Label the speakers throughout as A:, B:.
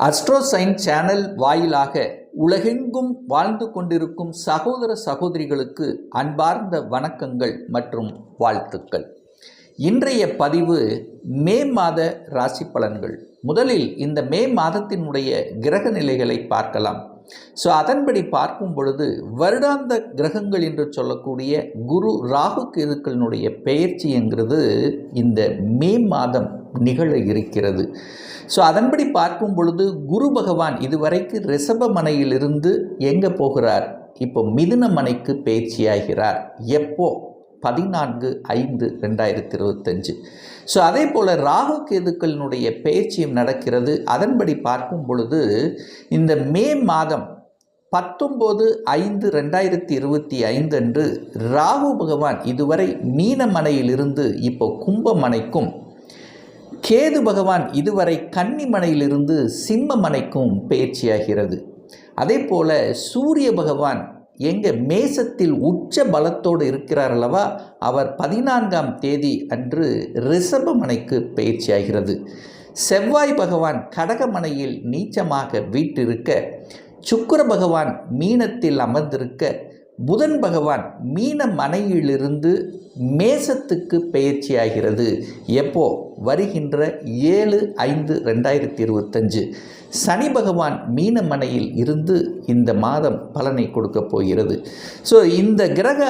A: அஸ்ட்ரோசைன் channel வாயிலாக உலகெங்கும் வாழ்ந்து கொண்டிருக்கும் சகோதர சகோதரிகளுக்கு அன்பார்ந்த வணக்கங்கள் மற்றும் வாழ்த்துக்கள். இன்றைய பதிவு மே மாத ராசி பலன்கள். முதலில் இந்த மே மாதத்தினுடைய கிரக நிலைகளை பார்க்கலாம். அதன்படி பார்க்கும் பொழுது வருடாந்த கிரகங்கள் என்று சொல்லக்கூடிய குரு ராகு கேதுக்களினுடைய பெயர்ச்சி என்கிறது இந்த மே மாதம் நிகழ இருக்கிறது. அதன்படி பார்க்கும் பொழுது குரு பகவான் இதுவரைக்கு ரிஷப மனையிலிருந்து எங்கே போகிறார்? இப்போ மிதுன மனைக்கு பெயர்ச்சியாகிறார். எப்போ? 14/5/2025. அதே போல் ராகு கேதுக்களினுடைய பெயர்ச்சியும் நடக்கிறது. அதன்படி பார்க்கும் பொழுது இந்த மே மாதம் 19/5/2025 அன்று ராகு பகவான் இதுவரை மீன மனையிலிருந்து இப்போ கும்பமனைக்கும், கேது பகவான் இதுவரை கன்னி மனையிலிருந்து சிம்ம மனைக்கும் பெயர்ச்சியாகிறது. அதே போல் சூரிய பகவான் எங்கே மேசத்தில் உச்ச பலத்தோடு இருக்கிறார் அல்லவா, அவர் 14ஆம் தேதி அன்று ரிஷப மனைக்கு பெயர்ச்சியாகிறது. செவ்வாய் பகவான் கடகமனையில் நீச்சமாக வீற்றிருக்க, சுக்கிர பகவான் மீனத்தில் அமர்ந்திருக்க, புதன் பகவான் மீன மனையிலிருந்து மேசத்துக்கு பெயர்ச்சியாகிறது. எப்போ? வருகின்ற 7/5/2025. சனி பகவான் மீன மனையில் இருந்து இந்த மாதம் பலனை கொடுக்க போகிறது. இந்த கிரக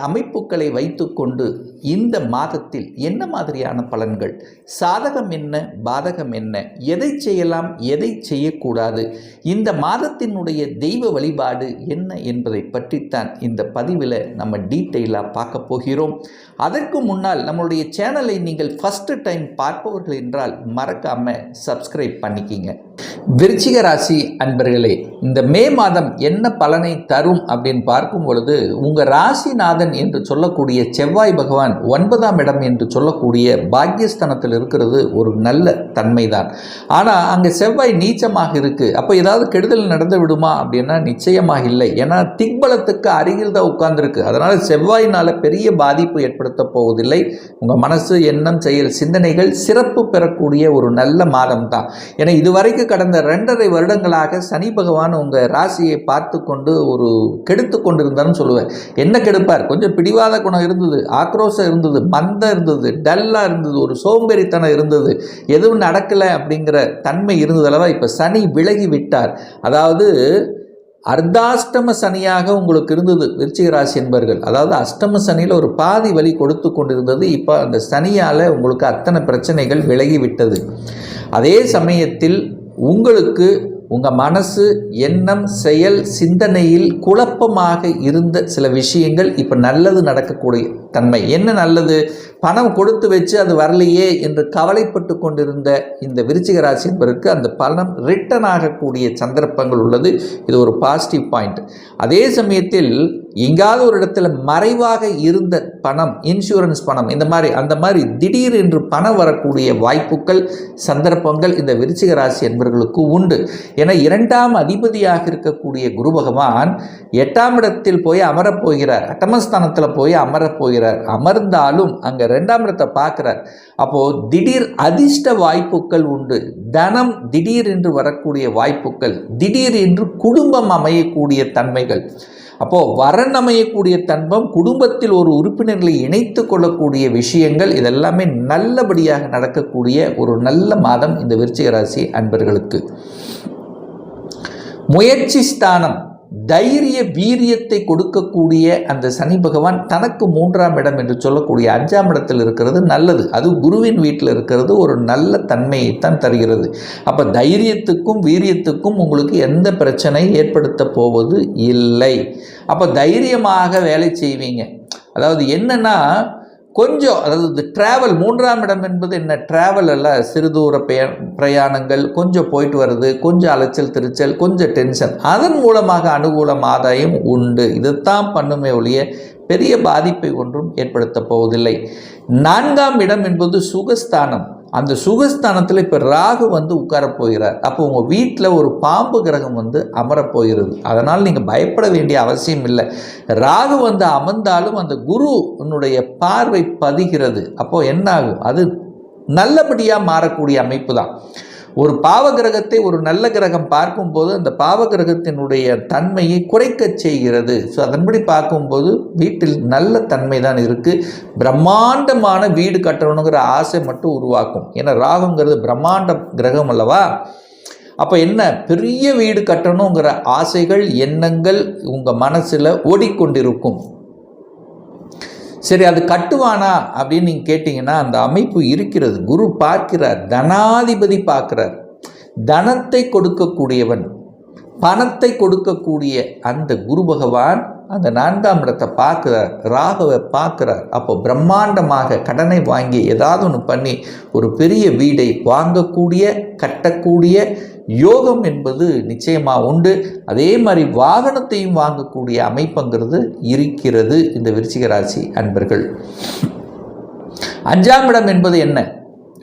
A: அமைப்புகளை வைத்துக்கொண்டு இந்த மாதத்தில் என்ன மாதிரியான பலன்கள், சாதகம் என்ன, பாதகம் என்ன, எதை செய்யலாம், எதை செய்யக்கூடாது, இந்த மாதத்தினுடைய தெய்வ வழிபாடு என்ன என்பதை பற்றித்தான் இந்த பதிவில் நம்ம டீட்டெயிலாக பார்க்க போகிறோம். அதற்கு முன்னால் நம்மளுடைய சேனலை நீங்கள் ஃபஸ்ட்டு டைம் பார்ப்பவர்கள் என்றால் மறக்காமல் சப்ஸ்கிரைப் பண்ணிக்கிங்க. விருச்சிக ராசி அன்பர்களே, இந்த மே மாதம் என்ன பலனை தரும் அப்படின்னு பார்க்கும் பொழுது, உங்கள் ராசிநாதன் என்று சொல்லக்கூடிய செவ்வாய் பகவான் 9ஆம் இடம் என்று சொல்லக்கூடிய பாக்கியஸ்தானத்தில் இருக்கிறது ஒரு நல்ல தன்மைதான். ஆனால் அங்கே செவ்வாய் நீச்சமாக இருக்குது. அப்போ ஏதாவது கெடுதல் நடந்து விடுமா அப்படின்னா நிச்சயமாக இல்லை. ஏன்னா திக்பலத்துக்கு அருகில் தான் உட்கார்ந்துருக்கு. அதனால் செவ்வாயினால் பெரிய பாதிப்பு ஏற்படுத்த போவதில்லை. உங்கள் மனசு, எண்ணம், செயல், சிந்தனைகள் சிறப்பு பெறக்கூடிய ஒரு நல்ல மாதம் தான். ஏன்னா இதுவரைக்கும் கடந்த 2.5 வருடங்களாக சனி பகவான் உங்கள் ராசியை பார்த்து கொண்டு ஒரு கெடுத்து கொண்டு இருந்தார்னு சொல்லுவேன். என்ன கெடுப்பார்? கொஞ்சம் பிடிவாத குணம் இருந்தது, ஆக்ரோஷம் இருந்தது, மந்தம் இருந்தது, டல்லாக இருந்தது, ஒரு சோம்பேறித்தனம் இருந்தது, எதுவும் நடக்கலை அப்படிங்கிற தன்மை இருந்ததளவா இப்போ சனி விலகி விட்டார். அதாவது அர்த்தாஷ்டம சனியாக உங்களுக்கு இருந்தது விருச்சிக ராசி என்பர்கள். அதாவது அஷ்டம சனியில் ஒரு பாதி வழி கொடுத்து கொண்டிருந்தது. இப்போ அந்த சனியால் உங்களுக்கு அத்தனை பிரச்சனைகள் விலகி விட்டது. அதே சமயத்தில் உங்களுக்கு உங்கள் மனசு, எண்ணம், செயல், சிந்தனையில் குழப்பமாக இருந்த சில விஷயங்கள் இப்போ நல்லது நடக்கக்கூடிய தன்மை. என்ன நல்லது? பணம் கொடுத்து வச்சு அது வரலையே என்று கவலைப்பட்டு கொண்டிருந்த இந்த விருச்சிக ராசி என்பதற்கு அந்த பணம் ரிட்டர்ன் ஆகக்கூடிய சந்தர்ப்பங்கள் உள்ளது. இது ஒரு பாசிட்டிவ் பாயிண்ட். அதே சமயத்தில் எங்காவது ஒரு இடத்துல மறைவாக இருந்த பணம், இன்சூரன்ஸ் பணம், அந்த மாதிரி திடீர் என்று பணம் வரக்கூடிய வாய்ப்புகள், சந்தர்ப்பங்கள் இந்த விருச்சிக ராசி என்பவர்களுக்கு உண்டு. ஏன்னா 2ஆம் அதிபதியாக இருக்கக்கூடிய குரு பகவான் 8ஆம் இடத்தில் போய் அமரப்போகிறார். அட்டமஸ்தானத்தில் போய் அமரப்போகிறார். அமர்ந்தாலும் அங்கே 2ஆம் இடத்தை பார்க்குறார். அப்போது திடீர் அதிர்ஷ்ட வாய்ப்புகள் உண்டு. தனம் திடீர் என்று வரக்கூடிய வாய்ப்புகள், திடீர் என்று குடும்பம் அமையக்கூடிய தன்மைகள், அப்போது வரன் அமையக்கூடிய தன்மம், குடும்பத்தில் ஒரு உறுப்பினர்களை இணைத்து கொள்ளக்கூடிய விஷயங்கள், இதெல்லாமே நல்லபடியாக நடக்கக்கூடிய ஒரு நல்ல மாதம் இந்த விருச்சிக ராசி அன்பர்களுக்கு. முயற்சி ஸ்தானம், தைரிய வீரியத்தை கொடுக்கக்கூடிய அந்த சனி பகவான் தனக்கு 3ஆம் இடம் என்று சொல்லக்கூடிய 5ஆம் இடத்தில் இருக்கிறது நல்லது. அது குருவின் வீட்டில் இருக்கிறது ஒரு நல்ல தன்மையைத்தான் தருகிறது. அப்போ தைரியத்துக்கும் வீரியத்துக்கும் உங்களுக்கு எந்த பிரச்சனை ஏற்படுத்த போவது இல்லை. அப்போ தைரியமாக வேலை செய்வீங்க. அதாவது என்னன்னா கொஞ்சம், அதாவது ட்ராவல், 3ஆம் இடம் என்பது என்ன, ட்ராவல் அல்ல, சிறுதூர பிரயாணங்கள், கொஞ்சம் போயிட்டு வருது, கொஞ்சம் அலைச்சல் திருச்சல், கொஞ்சம் டென்ஷன், அதன் மூலமாக அனுகூலம் ஆதாயம் உண்டு. இதுதான் பண்ணுமே ஒழிய பெரிய பாதிப்பை ஒன்றும் ஏற்படுத்த போவதில்லை. 4ஆம் இடம் என்பது சுகஸ்தானம். அந்த சுகஸ்தானத்தில் இப்போ ராகு உட்காரப் போகிறார். அப்போ உங்கள் வீட்டில் ஒரு பாம்பு கிரகம் அமரப்போகிறது. அதனால் நீங்கள் பயப்பட வேண்டிய அவசியம் இல்லை. ராகு அமர்ந்தாலும் அந்த குருனுடைய பார்வை பதிகிறது. அப்போது என்ன ஆகும்? அது நல்லபடியாக மாறக்கூடிய அமைப்பு தான். ஒரு பாவ கிரகத்தை ஒரு நல்ல கிரகம் பார்க்கும்போது அந்த பாவ கிரகத்தினுடைய தன்மையை குறைக்க செய்கிறது. ஸோ அதன்படி பார்க்கும்போது வீட்டில் நல்ல தன்மை தான் இருக்குது. பிரம்மாண்டமான வீடு கட்டணுங்கிற ஆசை மட்டும் உருவாக்கும். ஏன்னா ராகுங்கிறது பிரம்மாண்ட கிரகம் அல்லவா. அப்போ என்ன, பெரிய வீடு கட்டணுங்கிற ஆசைகள் எண்ணங்கள் உங்கள் மனசில் ஓடிக்கொண்டிருக்கும். சரி, அது கட்டுவானா அப்படின்னு நீங்கள் கேட்டிங்கன்னா அந்த அமைப்பு இருக்கிறது. குரு பார்க்கிறார், தனாதிபதி பார்க்கிறார். தனத்தை கொடுக்கக்கூடியவன், பணத்தை கொடுக்கக்கூடிய அந்த குரு பகவான் அந்த 4ஆம் இடத்தை பார்க்குறார், ராகுவை பார்க்குறார். அப்போ பிரம்மாண்டமாக கடனை வாங்கி ஏதாவது ஒன்று பண்ணி ஒரு பெரிய வீடை வாங்கக்கூடிய கட்டக்கூடிய யோகம் என்பது நிச்சயமாக உண்டு. அதே மாதிரி வாகனத்தையும் வாங்கக்கூடிய அமைப்புங்கிறது இருக்கிறது இந்த விருச்சிக ராசி அன்பர்கள். 5ஆம் இடம் என்பது என்ன?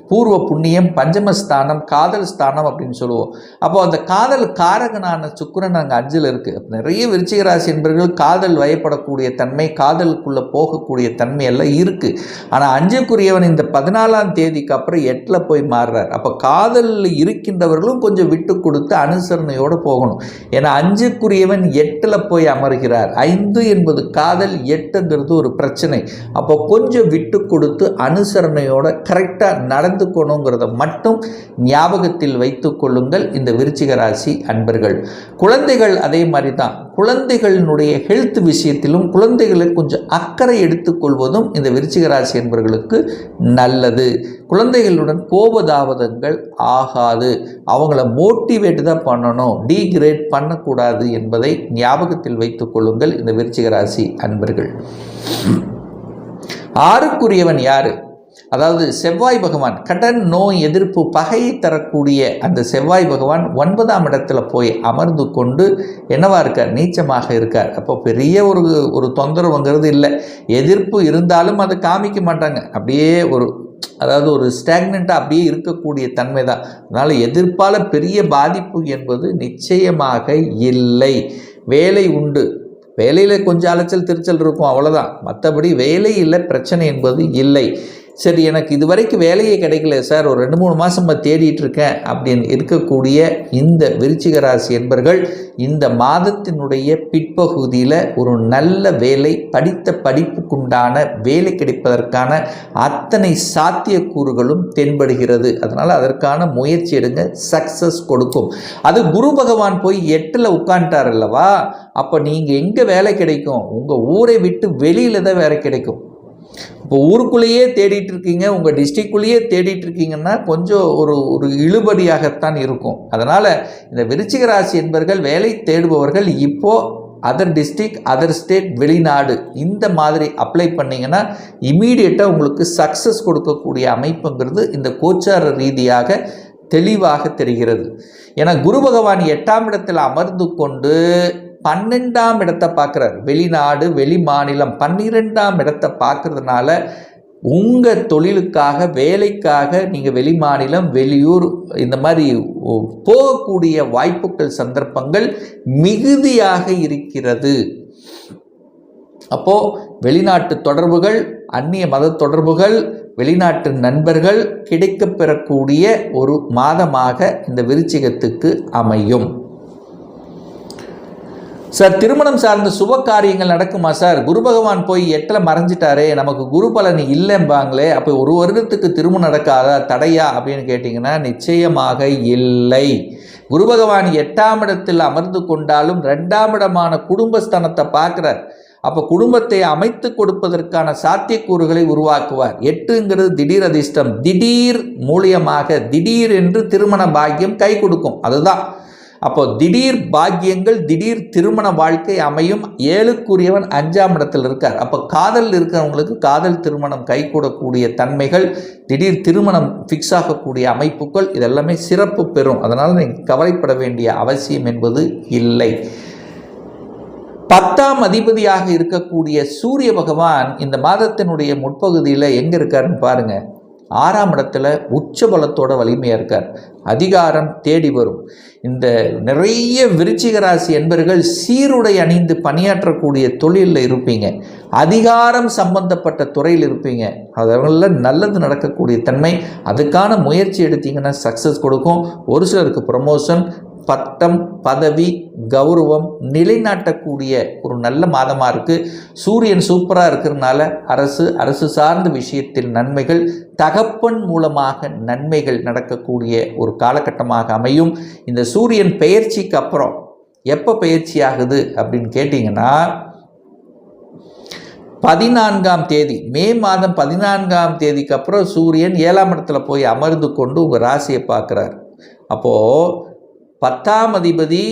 A: பூர்வ புண்ணியம், பஞ்சமஸ்தானம், காதல் ஸ்தானம் அப்படின்னு சொல்லுவோம். அப்போ அந்த காதல் காரகனான சுக்கிரன் அங்கே 5ல் இருக்குது. நிறைய விருச்சிக ராசி என்பவர்கள் காதல் வயப்படக்கூடிய தன்மை, காதலுக்குள்ளே போகக்கூடிய தன்மை எல்லாம் இருக்குது. ஆனால் 5க்குரியவன் இந்த 14ஆம் தேதிக்கு அப்புறம் 8ல் போய் மாறுறார். அப்போ காதலில் இருக்கின்றவர்களும் கொஞ்சம் விட்டு கொடுத்து அனுசரணையோடு போகணும். ஏன்னா 5க்குரியவன் 8ல் போய் அமர்கிறார். 5 என்பது காதல், 8ங்கிறது ஒரு பிரச்சனை. அப்போ கொஞ்சம் விட்டு கொடுத்து அனுசரணையோட கரெக்டாக நடந்துக்கணுங்கிறத மட்டும் ஞாபகத்தில் வைத்துக் கொள்ளுங்கள் இந்த விருச்சிக ராசி அன்பர்கள். குழந்தைகள் அதே மாதிரி தான். குழந்தைகளினுடைய ஹெல்த் விஷயத்திலும் குழந்தைகளை கொஞ்சம் அக்கறை எடுத்துக்கொள்வதும் இந்த விருச்சிக ராசி அன்பர்களுக்கு நல்லது. குழந்தைகளுடன் கோபதாபதங்கள் ஆகாது. அவங்கள மோட்டிவேட் தான் பண்ணணும், டீக்ரேட் பண்ணக்கூடாது என்பதை ஞாபகத்தில் வைத்துக் கொள்ளுங்கள் இந்த விருச்சிக ராசி அன்பர்கள். 6க்குரியவன் யாரு? அதாவது செவ்வாய் பகவான். கடன், நோய், எதிர்ப்பு, பகையை தரக்கூடிய அந்த செவ்வாய் பகவான் 9ஆம் இடத்துல போய் அமர்ந்து கொண்டு என்னவா இருக்கார்? நீச்சமாக இருக்கார். அப்போ பெரிய ஒரு தொந்தரவுங்கிறது இல்லை. எதிர்ப்பு இருந்தாலும் அதை காமிக்க மாட்டாங்க. அப்படியே அதாவது ஒரு ஸ்டாக்னண்ட்டாக அப்படியே இருக்கக்கூடிய தன்மை தான். அதனால் எதிர்ப்பால் பெரிய பாதிப்பு என்பது நிச்சயமாக இல்லை. வேலை உண்டு, வேலையில் கொஞ்சம் அலைச்சல் திருச்சல் இருக்கும், அவ்வளோதான். மற்றபடி வேலையில் பிரச்சனை என்பது இல்லை. சரி, எனக்கு இது வரைக்கும் வேலையே கிடைக்கல சார், ஒரு 2-3 மாதமாக தேடிட்டு இருக்கேன் அப்படின்னு இருக்கக்கூடிய இந்த விருச்சிக ராசி என்பர்கள் இந்த மாதத்தினுடைய பிற்பகுதியில் ஒரு நல்ல வேலை, படித்த படிப்புக்குண்டான வேலை கிடைப்பதற்கான அத்தனை சாத்தியக்கூறுகளும் தென்படுகிறது. அதனால் அதற்கான முயற்சி எடுங்க, சக்ஸஸ் கொடுக்கும். அது குரு பகவான் போய் 8ல் உட்காந்துட்டார் அல்லவா. அப்போ நீங்கள் எங்கே வேலை கிடைக்கும்? உங்கள் ஊரை விட்டு வெளியில் தான் வேலை கிடைக்கும். இப்போ ஊருக்குள்ளேயே தேடிட்டு இருக்கீங்க, உங்கள் டிஸ்ட்ரிக்ட்குள்ளேயே தேடிட்டு இருக்கீங்கன்னா கொஞ்சம் ஒரு இழுபடியாகத்தான் இருக்கும். அதனால் இந்த விருச்சிக ராசி என்பவர்கள் வேலை தேடுபவர்கள் இப்போது அதர் டிஸ்ட்ரிக்ட், அதர் ஸ்டேட், வெளிநாடு இந்த மாதிரி அப்ளை பண்ணிங்கன்னா இமீடியட்டாக உங்களுக்கு சக்ஸஸ் கொடுக்கக்கூடிய அமைப்புங்கிறது இந்த கோச்சார ரீதியாக தெளிவாக தெரிகிறது. ஏன்னா குரு பகவான் 8ஆம் இடத்தில் அமர்ந்து கொண்டு 12ஆம் இடத்தை பார்க்குறார். வெளிநாடு, வெளி மாநிலம் 12ஆம் இடத்தை பார்க்கறதுனால உங்கள் தொழிலுக்காக, வேலைக்காக நீங்கள் வெளி மாநிலம், வெளியூர் இந்த மாதிரி போகக்கூடிய வாய்ப்புகள், சந்தர்ப்பங்கள் மிகுதியாக இருக்கிறது. அப்போது வெளிநாட்டு தொடர்புகள், அந்நிய மத தொடர்புகள், வெளிநாட்டு நண்பர்கள் கிடைக்கப் பெறக்கூடிய ஒரு மாதமாக இந்த விருச்சிகத்துக்கு அமையும். சார், திருமணம் சார்ந்த சுப காரியங்கள் நடக்குமா சார்? குரு பகவான் போய் 8ல் மறைஞ்சிட்டாரே, நமக்கு குரு பலன் இல்லைம்பாங்களே, அப்போ ஒரு வருடத்துக்கு திருமணம் நடக்காதா, தடையா அப்படின்னு கேட்டிங்கன்னா நிச்சயமாக இல்லை. குரு பகவான் 8ஆம் இடத்தில் அமர்ந்து கொண்டாலும் 2ஆம் இடமான குடும்பஸ்தானத்தை பார்க்குறார். அப்போ குடும்பத்தை அமைத்து கொடுப்பதற்கான சாத்தியக்கூறுகளை உருவாக்குவார். 8ங்கிறது திடீர் அதிர்ஷ்டம். திடீர் மூலியமாக திடீர் என்று திருமண பாக்கியம் கை கொடுக்கும். அதுதான். அப்போ திடீர் பாக்கியங்கள், திடீர் திருமண வாழ்க்கை அமையும். 7க்குரியவன் 5ஆம் இடத்தில் இருக்கார். அப்போ காதல் இருக்கிறவங்களுக்கு காதல் திருமணம் கைகூடக்கூடிய தன்மைகள், திடீர் திருமணம் ஃபிக்ஸ் ஆகக்கூடிய அமைப்புகள் இதெல்லாமே சிறப்பு பெறும். அதனால் நீங்கள் கவலைப்பட வேண்டிய அவசியம் என்பது இல்லை. 10ஆம் அதிபதியாக இருக்கக்கூடிய சூரிய பகவான் இந்த மாதத்தினுடைய முற்பகுதியில் எங்கே இருக்காருன்னு பாருங்கள். 6ஆம் இடத்துல உச்சபலத்தோட வலிமையாக இருக்கார். அதிகாரம் தேடி வரும். இந்த நிறைய விருச்சிக ராசி என்பவர்கள் சீருடை அணிந்து பணியாற்றக்கூடிய தொழிலில் இருப்பீங்க, அதிகாரம் சம்பந்தப்பட்ட துறையில் இருப்பீங்க. அதெல்லாம் நல்லது நடக்கக்கூடிய தன்மை. அதுக்கான முயற்சி எடுத்தீங்கன்னா சக்ஸஸ் கொடுக்கும். ஒரு சிலருக்கு ப்ரமோஷன், பட்டம், பதவி, கௌரவம் நிலைநாட்டக்கூடிய ஒரு நல்ல மாதமாக இருக்குது. சூரியன் சூப்பராக இருக்கிறதுனால அரசு சார்ந்த விஷயத்தில் நன்மைகள், தகப்பன் மூலமாக நன்மைகள் நடக்கக்கூடிய ஒரு காலகட்டமாக அமையும். இந்த சூரியன் பெயர்ச்சிக்கு அப்புறம் எப்போ பெயர்ச்சி ஆகுது அப்படின்னு கேட்டிங்கன்னா 14ஆம் தேதி, மே மாதம் 14ஆம் தேதிக்கு அப்புறம் சூரியன் 7ஆம் இடத்துல போய் அமர்ந்து கொண்டு உங்கள் ராசியை பார்க்குறார். அப்போது 10ஆம் அதிபதி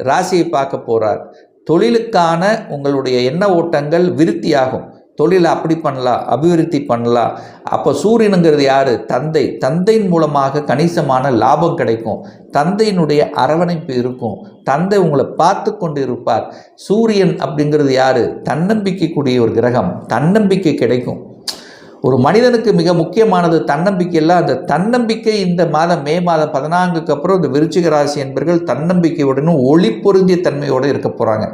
A: ராசியை பார்க்க போகிறார். தொழிலுக்கான உங்களுடைய எண்ண ஓட்டங்கள் விருத்தியாகும். தொழிலை அப்படி பண்ணலாம், அபிவிருத்தி பண்ணலாம். அப்போ சூரியனுங்கிறது யார்? தந்தை. தந்தையின் மூலமாக கணிசமான லாபம் கிடைக்கும். தந்தையினுடைய அரவணைப்பு இருக்கும். தந்தை உங்களை பார்த்து கொண்டு இருப்பார். சூரியன் அப்படிங்கிறது யார்? தன்னம்பிக்கைக்குரிய ஒரு கிரகம். தன்னம்பிக்கை கிடைக்கும். ஒரு மனிதனுக்கு மிக முக்கியமானது தன்னம்பிக்கை. எல்லாம் அந்த தன்னம்பிக்கை இந்த மாதம் மே மாதம் 14க்கு அப்புறம் இந்த விருச்சிக ராசி என்பர்கள் தன்னம்பிக்கையுடனும் ஒளி பொருந்திய தன்மையோடு இருக்க போகிறாங்க.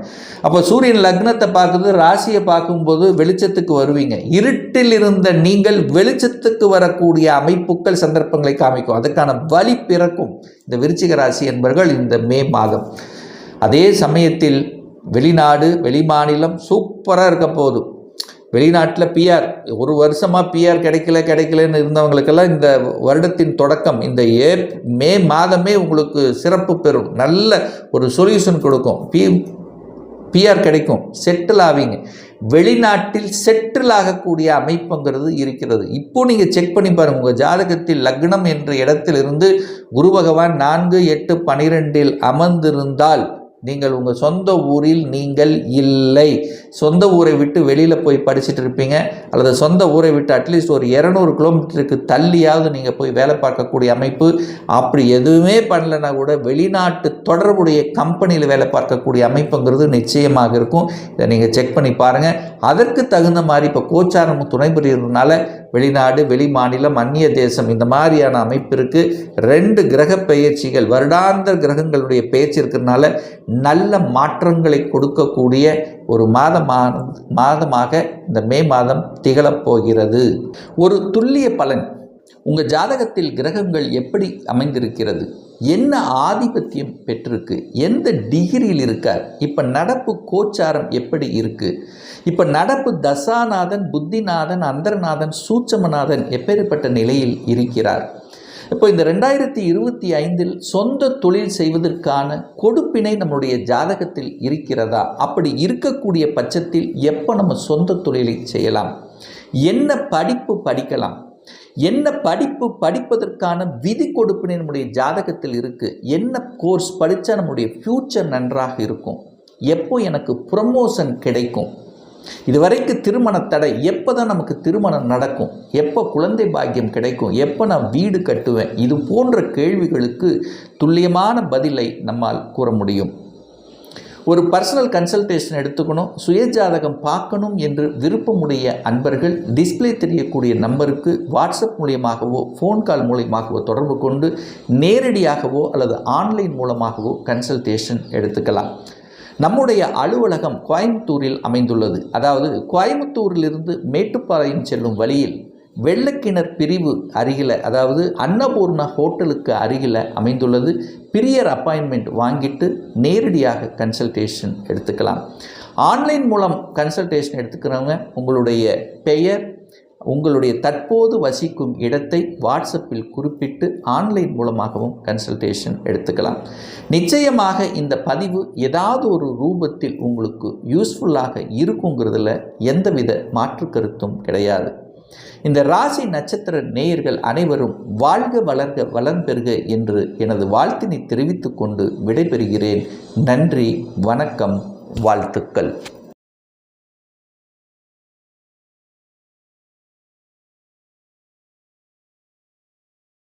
A: அப்போ சூரியன் லக்னத்தை பார்க்குறது, ராசியை பார்க்கும்போது வெளிச்சத்துக்கு வருவீங்க. இருட்டில் இருந்த நீங்கள் வெளிச்சத்துக்கு வரக்கூடிய அமைப்புகள், சந்தர்ப்பங்களை காமிக்கும். அதுக்கான வழி பிறக்கும் இந்த விருச்சிக ராசி என்பர்கள் இந்த மே மாதம். அதே சமயத்தில் வெளிநாடு, வெளிமாநிலம் சூப்பராக இருக்க போகுது. வெளிநாட்டில் பிஆர், ஒரு வருஷமாக பிஆர் கிடைக்கலன்னு இருந்தவங்களுக்கெல்லாம் இந்த வருடத்தின் தொடக்கம் இந்த மே மாதமே உங்களுக்கு சிறப்பு பெறும். நல்ல ஒரு சொல்யூஷன் கொடுக்கும். பிஆர் கிடைக்கும், செட்டில் ஆவீங்க. வெளிநாட்டில் செட்டில் ஆகக்கூடிய அமைப்புங்கிறது இருக்கிறது. இப்போ நீங்கள் செக் பண்ணி பாருங்கள். உங்கள் ஜாதகத்தில் லக்னம் என்ற இடத்திலிருந்து குரு பகவான் 4, 8, 12 அமர்ந்திருந்தால் நீங்கள் உங்கள் சொந்த ஊரில் நீங்கள் இல்லை. சொந்த ஊரை விட்டு வெளியில் போய் படிச்சுட்டு இருப்பீங்க, அல்லது சொந்த ஊரை விட்டு அட்லீஸ்ட் ஒரு 200 கிலோமீட்டருக்கு தள்ளியாவது நீங்கள் போய் வேலை பார்க்கக்கூடிய அமைப்பு. அப்படி எதுவுமே பண்ணலைன்னா கூட வெளிநாட்டு தொடர்புடைய கம்பெனியில் வேலை பார்க்கக்கூடிய அமைப்புங்கிறது நிச்சயமாக இருக்கும். இதை நீங்கள் செக் பண்ணி பாருங்கள். அதற்கு தகுந்த மாதிரி இப்போ கோச்சாரம் துணை புரிகிறதுனால வெளிநாடு, வெளி மாநிலம், அந்நிய தேசம் இந்த மாதிரியான அமைப்பு இருக்குது. 2 கிரக பெயர்ச்சிகள், வருடாந்திர கிரகங்களுடைய பெயர்ச்சி இருக்கிறதுனால நல்ல மாற்றங்களை கொடுக்கக்கூடிய ஒரு மாதமாக இந்த மே மாதம் திகழப்போகிறது. ஒரு துல்லிய பலன். உங்கள் ஜாதகத்தில் கிரகங்கள் எப்படி அமைந்திருக்கிறது, என்ன ஆதிபத்தியம் பெற்றிருக்கு, எந்த டிகிரியில் இருக்கார், இப்போ நடப்பு கோச்சாரம் எப்படி இருக்குது, இப்போ நடப்பு தசாநாதன், புத்திநாதன், அந்தரநாதன், சூட்சமநாதன் எப்பேற்பட்ட நிலையில் இருக்கிறார். இப்போ இந்த 2025 சொந்த தொழில் செய்வதற்கான கொடுப்பினை நம்முடைய ஜாதகத்தில் இருக்கிறதா? அப்படி இருக்கக்கூடிய பட்சத்தில் எப்போ நம்ம சொந்த தொழிலை செய்யலாம்? என்ன படிப்பு படிக்கலாம்? என்ன படிப்பு படிப்பதற்கான விதி கொடுப்பினை நம்முடைய ஜாதகத்தில் இருக்குது? என்ன கோர்ஸ் படித்தா நம்முடைய ஃப்யூச்சர் நன்றாக இருக்கும்? எப்போ எனக்கு ப்ரமோஷன் கிடைக்கும்? இதுவரைக்கு திருமண தடை, எப்போ தான் நமக்கு திருமணம் நடக்கும்? எப்போ குழந்தை பாக்கியம் கிடைக்கும்? எப்போ நான் வீடு கட்டுவேன்? இது போன்ற கேள்விகளுக்கு துல்லியமான பதிலை நம்மால் கூற முடியும். ஒரு பர்சனல் கன்சல்டேஷன் எடுத்துக்கணும், சுயஜாதகம் பார்க்கணும் என்று விருப்பமுடைய அன்பர்கள் டிஸ்பிளே தெரியக்கூடிய நம்பருக்கு வாட்ஸ்அப் மூலியமாகவோ ஃபோன் கால் மூலியமாகவோ தொடர்பு கொண்டு நேரடியாகவோ அல்லது ஆன்லைன் மூலமாகவோ கன்சல்டேஷன் எடுத்துக்கலாம். நம்முடைய அலுவலகம் கோயம்புத்தூரில் அமைந்துள்ளது. அதாவது கோயம்புத்தூரிலிருந்து மேட்டுப்பாளையம் செல்லும் வழியில் வெள்ளக்கிணர் பிரிவு அருகில், அதாவது அன்னபூர்ணா ஹோட்டலுக்கு அருகில் அமைந்துள்ளது. பிரியர் அப்பாயின்மெண்ட் வாங்கிட்டு நேரடியாக கன்சல்டேஷன் எடுத்துக்கலாம். ஆன்லைன் மூலம் கன்சல்டேஷன் எடுத்துக்கிறவங்க உங்களுடைய பெயர், உங்களுடைய தற்போது வசிக்கும் இடத்தை வாட்ஸ்அப்பில் குறிப்பிட்டு ஆன்லைன் மூலமாகவும் கன்சல்டேஷன் எடுத்துக்கலாம். நிச்சயமாக இந்த பதிவு ஏதாவது ஒரு ரூபத்தில் உங்களுக்கு யூஸ்ஃபுல்லாக இருக்குங்கிறதுல எந்தவித மாற்று கருத்தும் கிடையாது. இந்த ராசி நட்சத்திர நேயர்கள் அனைவரும் வாழ்க வளர்க வளம் பெறுக என்று எனது வாழ்த்தினை தெரிவித்துக் கொண்டு விடைபெறுகிறேன். நன்றி, வணக்கம், வாழ்த்துக்கள்.